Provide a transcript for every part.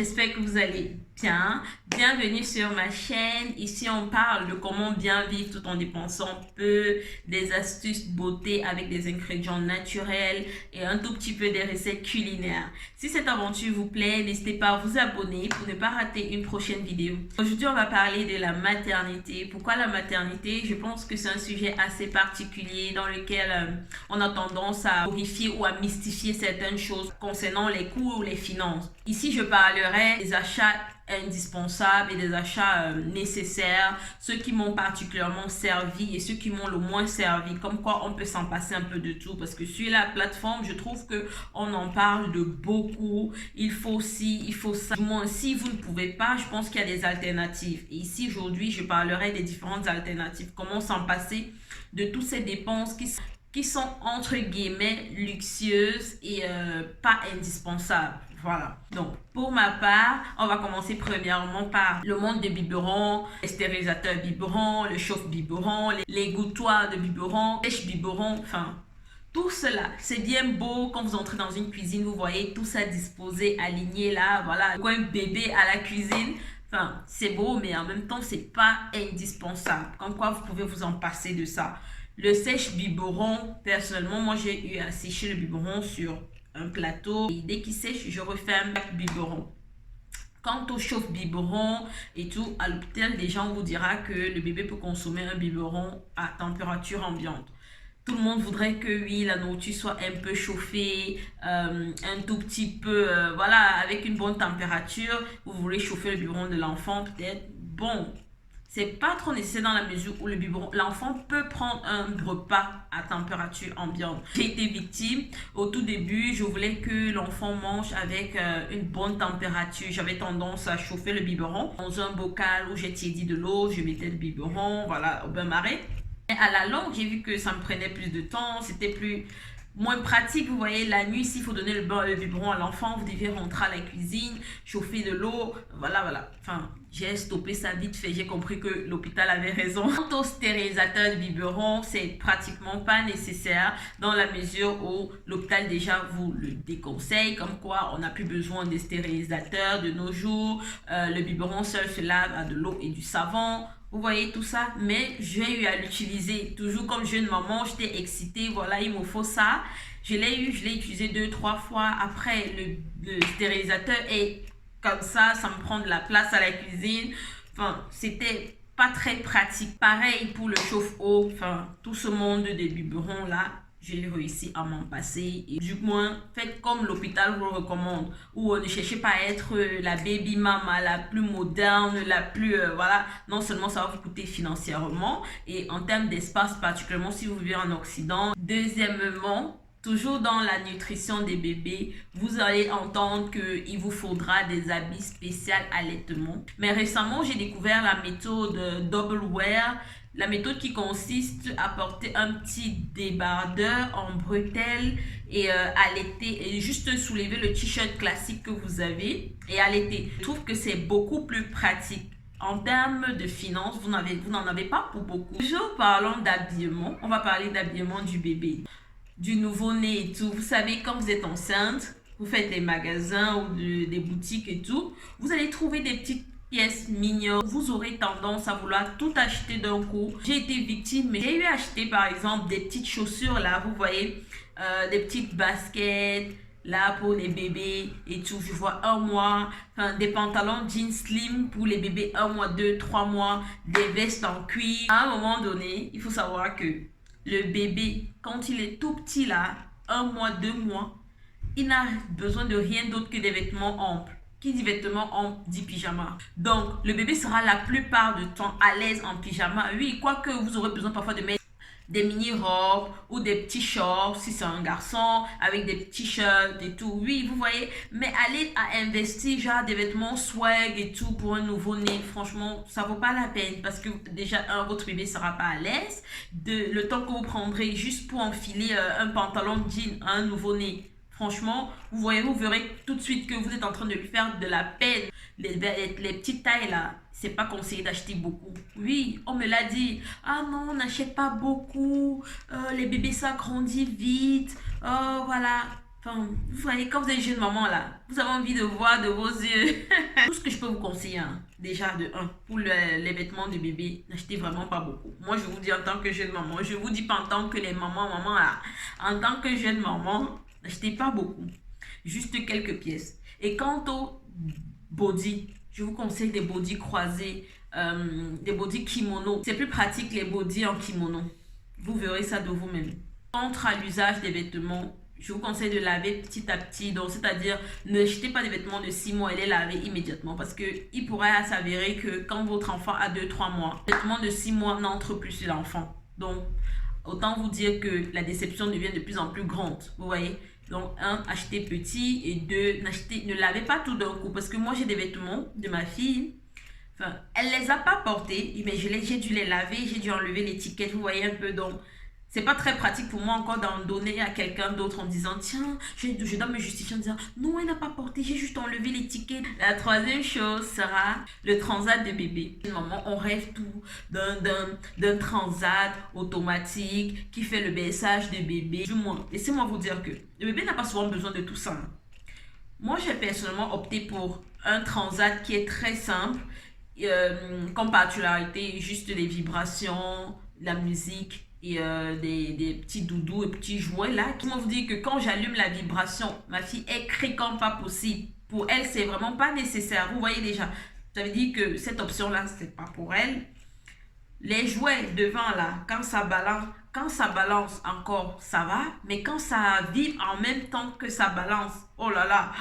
j'espère que vous allez bien. Bienvenue sur ma chaîne. Ici, on parle de comment bien vivre tout en dépensant peu, des astuces beauté avec des ingrédients naturels et un tout petit peu des recettes culinaires. Si cette aventure vous plaît, n'hésitez pas à vous abonner pour ne pas rater une prochaine vidéo. Aujourd'hui, on va parler de la maternité. Pourquoi la maternité? Je pense que c'est un sujet assez particulier dans lequel on a tendance à glorifier ou à mystifier certaines choses concernant les coûts ou les finances. Ici, je parlerai des achats indispensables et des achats nécessaires, ceux qui m'ont particulièrement servi et ceux qui m'ont le moins servi, comme quoi on peut s'en passer un peu de tout, parce que sur la plateforme, je trouve que on en parle de beaucoup, il faut ci, il faut ça. Du moins, si vous ne pouvez pas, je pense qu'il y a des alternatives. Et ici, aujourd'hui, je parlerai des différentes alternatives, comment s'en passer de toutes ces dépenses qui sont entre guillemets luxueuses et pas indispensables. Voilà. Donc, pour ma part, on va commencer premièrement par le monde des biberons, les stérilisateurs biberons, le chauffe-biberon, les gouttoirs de biberons, les sèche-biberons, enfin, tout cela, c'est bien beau quand vous entrez dans une cuisine, vous voyez tout ça disposé, aligné là, voilà, un bébé à la cuisine. Enfin, c'est beau, mais en même temps, c'est pas indispensable. Comme quoi, vous pouvez vous en passer de ça. Le sèche-biberon, personnellement, moi, j'ai eu à sécher le biberon sur un plateau. Et dès qu'il sèche, je referme le biberon. Quant au chauffe-biberon et tout, à l'hôpital, déjà, on vous dira que le bébé peut consommer un biberon à température ambiante. Tout le monde voudrait que, oui, la nourriture soit un peu chauffée, un tout petit peu, voilà, avec une bonne température. Vous voulez chauffer le biberon de l'enfant, peut-être. Bon, c'est pas trop nécessaire dans la mesure où le biberon, l'enfant peut prendre un repas à température ambiante. J'ai été victime. Au tout début, je voulais que l'enfant mange avec une bonne température. J'avais tendance à chauffer le biberon dans un bocal où j'ai tiédi de l'eau. Je mettais le biberon, voilà, au bain-marie. À la longue, j'ai vu que ça me prenait plus de temps, c'était moins pratique. Vous voyez, la nuit, s'il faut donner le biberon à l'enfant, vous devez rentrer à la cuisine, chauffer de l'eau, voilà. Enfin, j'ai stoppé ça vite fait, j'ai compris que l'hôpital avait raison. Quant au stérilisateur de biberon, c'est pratiquement pas nécessaire dans la mesure où l'hôpital déjà vous le déconseille, comme quoi on n'a plus besoin de stérilisateurs de nos jours, le biberon seul se lave à de l'eau et du savon. Vous voyez tout ça, mais j'ai eu à l'utiliser. Toujours comme jeune maman, j'étais excitée. Voilà, il me faut ça. Je l'ai utilisé 2-3 fois. Après, le stérilisateur est comme ça me prend de la place à la cuisine. Enfin, c'était pas très pratique. Pareil pour le chauffe-eau. Enfin, tout ce monde des biberons là. J'ai réussi à m'en passer et du moins faites comme l'hôpital vous le recommande, ou ne cherchez pas à être la baby mama la plus moderne, la plus voilà, non seulement ça va vous coûter financièrement et en termes d'espace, particulièrement si vous vivez en Occident. Deuxièmement, toujours dans la nutrition des bébés, vous allez entendre qu'il vous faudra des habits spéciaux allaitement. Mais récemment, j'ai découvert la méthode Double Wear. La méthode qui consiste à porter un petit débardeur en bretelles et allaiter et juste soulever le t-shirt classique que vous avez et allaiter. Je trouve que c'est beaucoup plus pratique. En termes de finances, vous n'en avez pas pour beaucoup. Toujours parlons d'habillement. On va parler d'habillement du bébé, du nouveau-né et tout. Vous savez, quand vous êtes enceinte, vous faites des magasins ou des boutiques et tout, vous allez trouver des petites pièces mignonnes. Vous aurez tendance à vouloir tout acheter d'un coup. J'ai été victime, mais j'ai eu acheté par exemple des petites chaussures là, vous voyez, des petites baskets là pour les bébés et tout. Je vois 1 mois, enfin, des pantalons jeans slim pour les bébés 1 mois, 2, 3 mois, des vestes en cuir. À un moment donné, il faut savoir que le bébé, quand il est tout petit là, 1 mois, 2 mois, il n'a besoin de rien d'autre que des vêtements amples. Qui dit vêtements amples dit pyjama. Donc, le bébé sera la plupart du temps à l'aise en pyjama. Oui, quoique vous aurez besoin parfois de mettre des mini-robes ou des petits shorts si c'est un garçon avec des t-shirts et tout. Oui, vous voyez, mais aller à investir genre des vêtements swag et tout pour un nouveau-né, franchement, ça vaut pas la peine parce que déjà, votre bébé sera pas à l'aise. Le temps que vous prendrez juste pour enfiler un pantalon jean à un nouveau-né, franchement, vous verrez tout de suite que vous êtes en train de lui faire de la peine. Les petites tailles là, c'est pas conseillé d'acheter beaucoup. Oui, on me l'a dit. Ah non, on n'achète pas beaucoup. Les bébés ça grandit vite. Oh voilà. Enfin, vous voyez, quand vous êtes jeune maman là, vous avez envie de voir de vos yeux. Tout ce que je peux vous conseiller, hein, déjà de un, pour les vêtements de bébé, n'achetez vraiment pas beaucoup. Moi, je vous dis en tant que jeune maman, je vous dis pas en tant que les maman là, en tant que jeune maman, n'achetez pas beaucoup. Juste quelques pièces. Et quant au body, je vous conseille des bodys croisés, des bodys kimono. C'est plus pratique les bodys en kimono. Vous verrez ça de vous-même. Contre à l'usage des vêtements, je vous conseille de laver petit à petit. Donc, c'est-à-dire, ne jetez pas des vêtements de 6 mois et les lavez immédiatement. Parce qu'il pourrait s'avérer que quand votre enfant a 2-3 mois, les vêtements de 6 mois n'entrent plus sur l'enfant. Donc, autant vous dire que la déception devient de plus en plus grande. Vous voyez? Donc, un, achetez petit. Et deux, ne lavez pas tout d'un coup. Parce que moi, j'ai des vêtements de ma fille. Enfin, elle ne les a pas portés. Mais j'ai dû les laver. J'ai dû enlever l'étiquette. Vous voyez un peu. Donc, c'est pas très pratique pour moi encore d'en donner à quelqu'un d'autre en disant tiens, je dois me justifier en disant non, elle n'a pas porté, j'ai juste enlevé l'étiquette. La troisième chose sera le transat de bébé. Maman, on rêve tout d'un transat automatique qui fait le berçage de bébé. Du moins, laissez-moi vous dire que le bébé n'a pas souvent besoin de tout ça. Moi, j'ai personnellement opté pour un transat qui est très simple, comme particularité, juste les vibrations, la musique et des petits doudous et petits jouets là. Qui vous dire que quand j'allume la vibration, ma fille est crie comme pas possible. Pour elle, c'est vraiment pas nécessaire. Vous voyez déjà, ça veut dire que cette option là, c'est pas pour elle. Les jouets devant là, quand ça balance encore, ça va. Mais quand ça vibre en même temps que ça balance, oh là là.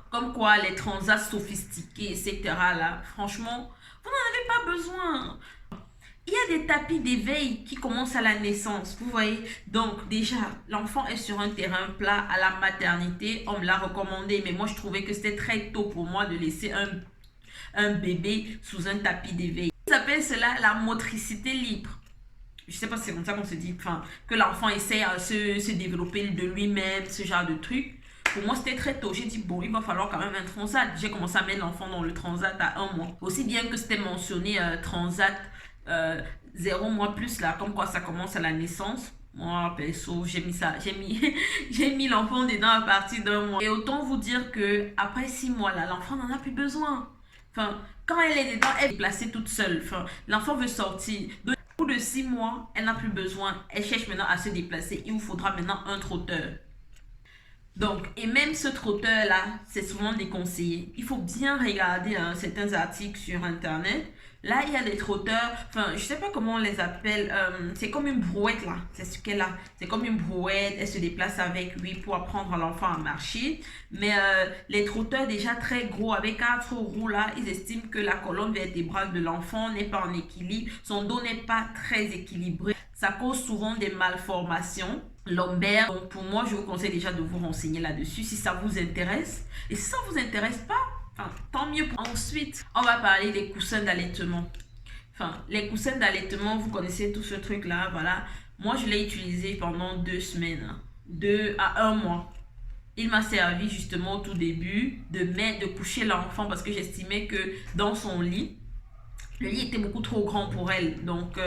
Comme quoi les transats sophistiqués, etc. là, franchement, vous n'en avez pas besoin. Il y a des tapis d'éveil qui commencent à la naissance, vous voyez. Donc déjà, l'enfant est sur un terrain plat à la maternité. On me l'a recommandé, mais moi je trouvais que c'était très tôt pour moi de laisser un bébé sous un tapis d'éveil. Ils appellent cela la motricité libre. Je ne sais pas si c'est comme ça qu'on se dit, enfin, que l'enfant essaie à se développer de lui-même, ce genre de truc. Pour moi, c'était très tôt. J'ai dit, bon, il va falloir quand même un transat. J'ai commencé à mettre l'enfant dans le transat à 1 mois. Aussi bien que c'était mentionné transat 0 mois plus, là, comme quoi ça commence à la naissance. Moi, perso, j'ai mis ça. J'ai mis l'enfant dedans à partir d'1 mois. Et autant vous dire que après 6 mois, là, l'enfant n'en a plus besoin. Enfin, quand elle est dedans, elle est placée toute seule. Enfin, l'enfant veut sortir. Donc, au bout de 6 mois, elle n'a plus besoin. Elle cherche maintenant à se déplacer. Il vous faudra maintenant un trotteur. Donc, et même ce trotteur-là, c'est souvent déconseillé. Il faut bien regarder certains articles sur Internet. Là, il y a des trotteurs, enfin, je sais pas comment on les appelle. C'est comme une brouette, là. C'est ce qu'elle a. C'est comme une brouette. Elle se déplace avec lui pour apprendre à l'enfant à marcher. Mais les trotteurs déjà très gros, avec 4 roues, là, ils estiment que la colonne vertébrale de l'enfant n'est pas en équilibre. Son dos n'est pas très équilibré. Ça cause souvent des malformations lombaires. Donc, pour moi, je vous conseille déjà de vous renseigner là-dessus si ça vous intéresse. Et si ça ne vous intéresse pas, enfin, tant mieux. Ensuite, on va parler des coussins d'allaitement. Enfin, les coussins d'allaitement, vous connaissez tout ce truc-là, voilà. Moi, je l'ai utilisé pendant 2 semaines, 2 à 1 mois. Il m'a servi justement au tout début de coucher l'enfant parce que j'estimais que dans son lit, le lit était beaucoup trop grand pour elle. Donc,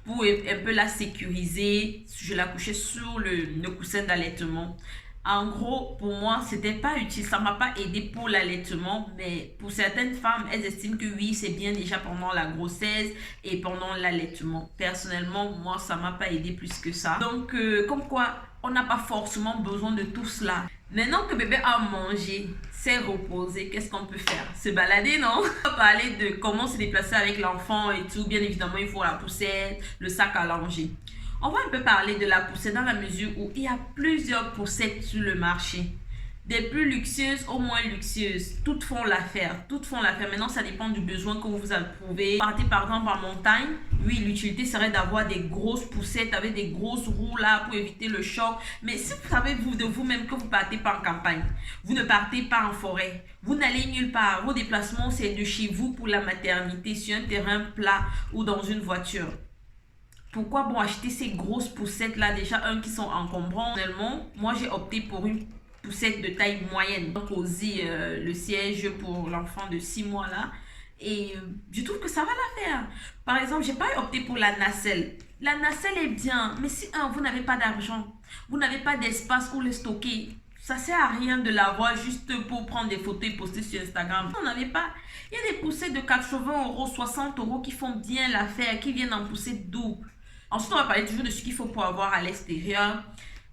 pour un peu la sécuriser, je la couchais sur le coussin d'allaitement. En gros, pour moi, c'était pas utile. Ça m'a pas aidé pour l'allaitement. Mais pour certaines femmes, elles estiment que oui, c'est bien déjà pendant la grossesse et pendant l'allaitement. Personnellement, moi, ça m'a pas aidé plus que ça. Donc, comme quoi, on n'a pas forcément besoin de tout cela. Maintenant que bébé a mangé, s'est reposé, qu'est-ce qu'on peut faire? Se balader, non? On va parler de comment se déplacer avec l'enfant et tout. Bien évidemment, il faut la poussette, le sac à langer. On va un peu parler de la poussette dans la mesure où il y a plusieurs poussettes sur le marché. Des plus luxueuses aux moins luxueuses. Toutes font l'affaire. Toutes font l'affaire. Maintenant, ça dépend du besoin que vous approuvez. Partez par exemple en montagne. Oui, l'utilité serait d'avoir des grosses poussettes avec des grosses roues là pour éviter le choc. Mais si vous savez de vous-même que vous partez pas en campagne, vous ne partez pas en forêt, vous n'allez nulle part. Vos déplacements, c'est de chez vous pour la maternité sur un terrain plat ou dans une voiture. Pourquoi bon acheter ces grosses poussettes là, déjà qui sont encombrants? Personnellement, moi j'ai opté pour une poussette de taille moyenne. Donc aussi le siège pour l'enfant de 6 mois là. Et je trouve que ça va la faire. Par exemple, j'ai pas opté pour la nacelle. La nacelle est bien, mais si vous n'avez pas d'argent, vous n'avez pas d'espace où le stocker, ça sert à rien de l'avoir juste pour prendre des photos et poster sur Instagram. On n'avait pas. Il y a des poussées de 80 €, 60 € qui font bien l'affaire, qui viennent en pousser double. Ensuite, on va parler toujours de ce qu'il faut pour avoir à l'extérieur.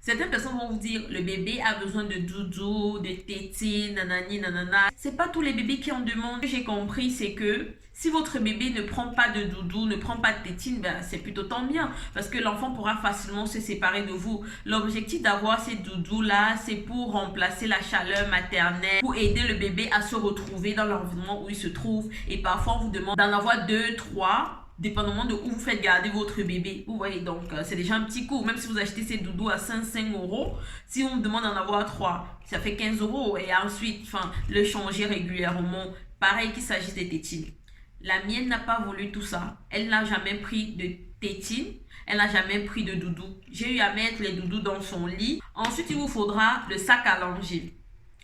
Certaines personnes vont vous dire le bébé a besoin de doudou, de tétine, nanani, nanana. C'est pas tous les bébés qui en demandent. Ce que j'ai compris, c'est que si votre bébé ne prend pas de doudou, ne prend pas de tétine, ben, c'est plutôt tant bien. Parce que l'enfant pourra facilement se séparer de vous. L'objectif d'avoir ces doudous-là, c'est pour remplacer la chaleur maternelle, pour aider le bébé à se retrouver dans l'environnement où il se trouve. Et parfois, on vous demande d'en avoir 2, 3. Dépendamment de où vous faites garder votre bébé. Vous voyez, donc c'est déjà un petit coût. Même si vous achetez ces doudous à 5 €, si on vous demande d'en avoir 3, ça fait 15 €. Et ensuite, le changer régulièrement. Pareil qu'il s'agisse des tétines. La mienne n'a pas voulu tout ça. Elle n'a jamais pris de tétine. Elle n'a jamais pris de doudou. J'ai eu à mettre les doudous dans son lit. Ensuite, il vous faudra le sac à langer.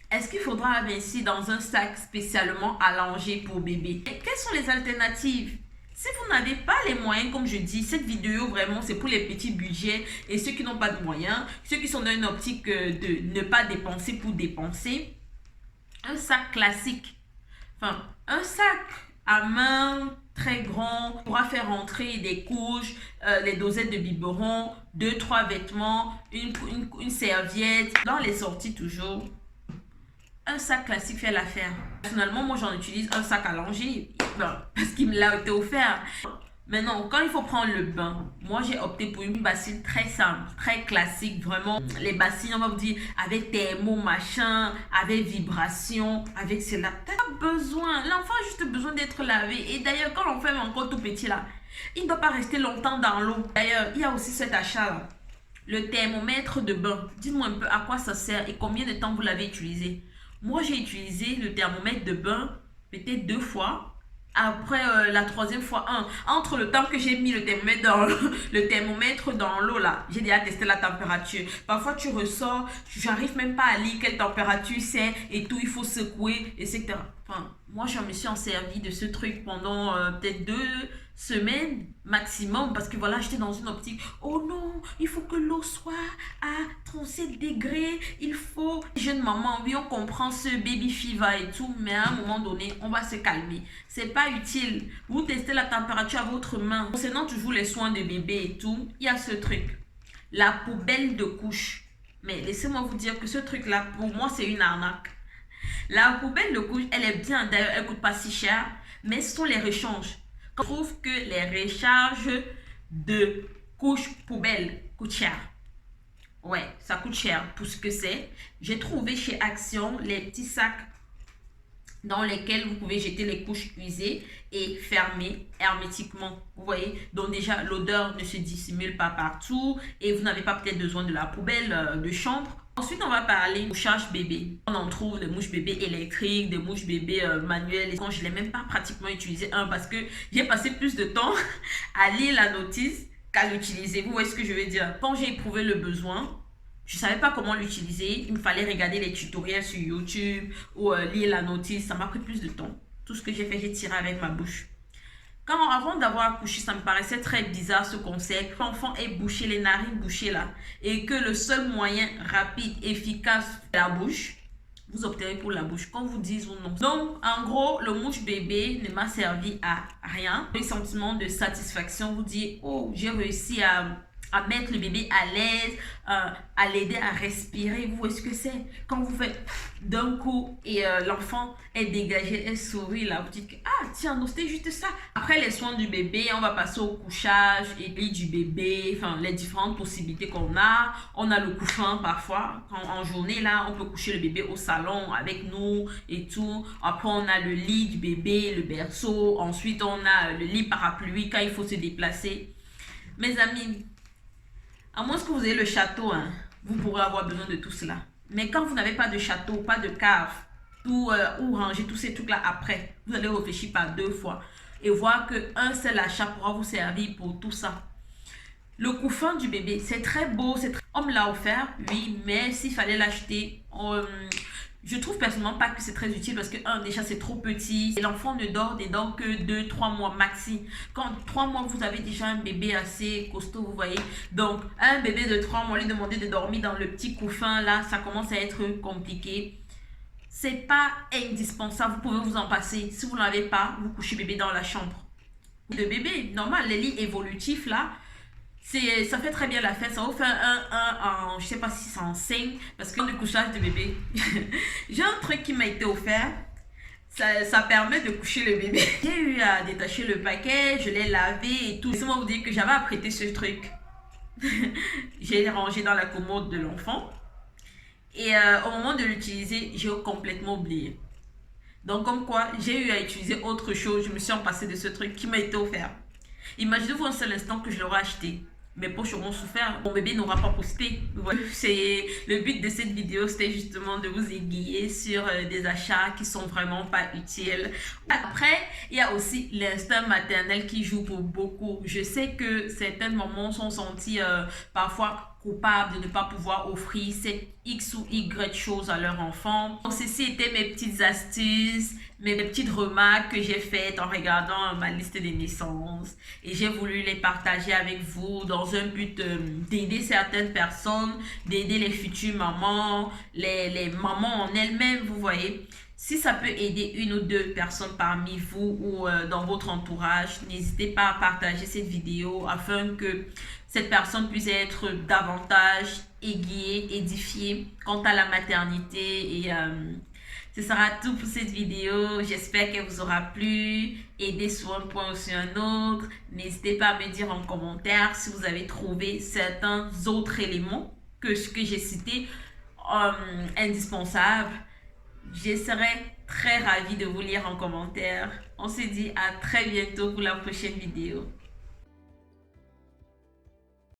Est-ce qu'il faudra investir dans un sac spécialement à langer pour bébé? Et quelles sont les alternatives? Si vous n'avez pas les moyens, comme je dis, cette vidéo vraiment c'est pour les petits budgets et ceux qui n'ont pas de moyens, ceux qui sont dans une optique de ne pas dépenser pour dépenser. Un sac classique, un sac à main très grand pourra faire entrer des couches, les dosettes de biberon, 2-3 vêtements, une serviette. Dans les sorties toujours, un sac classique fait l'affaire. Personnellement, moi j'en utilise un sac à langer parce qu'il me l'a été offert. Maintenant, quand il faut prendre le bain, moi j'ai opté pour une bassine très simple, très classique. Vraiment, les bassines, on va vous dire, avec thermo, machin, avec vibration, avec cela. T'as pas besoin. L'enfant a juste besoin d'être lavé. Et d'ailleurs, quand l'enfant est encore tout petit là, il ne doit pas rester longtemps dans l'eau. D'ailleurs, il y a aussi cet achat là. Le thermomètre de bain. Dites-moi un peu à quoi ça sert et combien de temps vous l'avez utilisé. Moi, j'ai utilisé le thermomètre de bain peut-être 2 fois. Après la 3e fois, entre le temps que j'ai mis le thermomètre dans l'eau là, j'ai déjà testé la température. Parfois, tu ressors, j'arrive même pas à lire quelle température c'est et tout, il faut secouer, etc. Moi, je me suis en servi de ce truc pendant peut-être 2 semaines maximum parce que voilà, j'étais dans une optique. Oh non, il faut que l'eau soit à 37 degrés. Il faut. Jeune maman, oui, on comprend ce baby fever et tout, mais à un moment donné, on va se calmer. C'est pas utile. Vous testez la température à votre main. Concernant toujours les soins de bébé et tout, il y a ce truc. La poubelle de couche. Mais laissez-moi vous dire que ce truc-là, pour moi, c'est une arnaque. La poubelle de couche, elle est bien. D'ailleurs, elle coûte pas si cher, mais ce sont les rechanges. Je trouve que les recharges de couches poubelle coûtent cher. Ouais, ça coûte cher pour ce que c'est. J'ai trouvé chez Action les petits sacs dans lesquels vous pouvez jeter les couches usées et fermer hermétiquement. Vous voyez, donc déjà l'odeur ne se dissimule pas partout et vous n'avez pas peut-être besoin de la poubelle de chambre. Ensuite, on va parler mouchage bébé. On en trouve des mouches bébés électriques, des mouches bébés manuelles. Quand je ne l'ai même pas pratiquement utilisé parce que j'ai passé plus de temps à lire la notice qu'à l'utiliser. Vous voyez ce que je veux dire? Quand j'ai éprouvé le besoin, je ne savais pas comment l'utiliser. Il me fallait regarder les tutoriels sur YouTube ou lire la notice. Ça m'a pris plus de temps. Tout ce que j'ai fait, j'ai tiré avec ma bouche. Avant d'avoir accouché, ça me paraissait très bizarre ce concept. L'enfant est bouché, les narines bouchées là, et que le seul moyen rapide, efficace, c'est la bouche. Vous opterez pour la bouche, qu'on vous dise ou non. Donc, en gros, le mouche bébé ne m'a servi à rien. Le sentiment de satisfaction, vous dit, oh, j'ai réussi à mettre le bébé à l'aise, à l'aider à respirer. Vous voyez ce que c'est? Quand vous faites d'un coup et l'enfant est dégagé, elle sourit là, vous dites, ah tiens, non, c'était juste ça. Après les soins du bébé, on va passer au couchage et lit du bébé, les différentes possibilités qu'on a. On a le couffin parfois, en journée là, on peut coucher le bébé au salon avec nous et tout. Après on a le lit du bébé, le berceau. Ensuite on a le lit parapluie quand il faut se déplacer. Mes amis, à moins que vous ayez le château, vous pourrez avoir besoin de tout cela. Mais quand vous n'avez pas de château, pas de cave, où ranger tous ces trucs-là après, vous allez réfléchir par 2 fois et voir qu'un seul achat pourra vous servir pour tout ça. Le couffin du bébé, c'est très beau. On me l'a offert, oui, mais s'il fallait l'acheter, Je trouve personnellement pas que c'est très utile parce que, déjà c'est trop petit. Et l'enfant ne dort dedans que 2-3 mois maxi. Quand 3 mois, vous avez déjà un bébé assez costaud, vous voyez. Donc, un bébé de 3 mois, lui demander de dormir dans le petit couffin, là, ça commence à être compliqué. C'est pas indispensable, vous pouvez vous en passer. Si vous n'avez pas, vous couchez bébé dans la chambre. Le bébé, normal, les lits évolutifs, là, ça fait très bien la fête. Ça vous fait je sais pas si c'est en 5, parce que le couchage de bébé, j'ai un truc qui m'a été offert. Ça permet de coucher le bébé. J'ai eu à détacher le paquet, je l'ai lavé et tout. Laissez-moi vous dire que j'avais apprêté ce truc. J'ai rangé dans la commode de l'enfant. Et au moment de l'utiliser, j'ai complètement oublié. Donc comme quoi, j'ai eu à utiliser autre chose. Je me suis empassée de ce truc qui m'a été offert. Imaginez-vous un seul instant que je l'aurais acheté. Mes poches auront souffert, mon bébé n'aura pas posté. C'est le but de cette vidéo, c'était justement de vous aiguiller sur des achats qui sont vraiment pas utiles. Après, il y a aussi l'instinct maternel qui joue pour beaucoup. Je sais que certaines mamans sont senties parfois coupables de ne pas pouvoir offrir cette X ou Y chose à leur enfant. Donc, ceci étaient mes petites astuces, mes petites remarques que j'ai faites en regardant ma liste des naissances. Et j'ai voulu les partager avec vous dans un but d'aider certaines personnes, d'aider les futures mamans, les mamans en elles-mêmes, vous voyez. Si ça peut aider une ou deux personnes parmi vous ou dans votre entourage, n'hésitez pas à partager cette vidéo afin que cette personne puisse être davantage aiguillée, édifiée quant à la maternité. Et ce sera tout pour cette vidéo. J'espère qu'elle vous aura plu, aidé sur un point ou sur un autre. N'hésitez pas à me dire en commentaire si vous avez trouvé certains autres éléments que ce que j'ai cité indispensables. Je serai très ravie de vous lire en commentaire. On se dit à très bientôt pour la prochaine vidéo.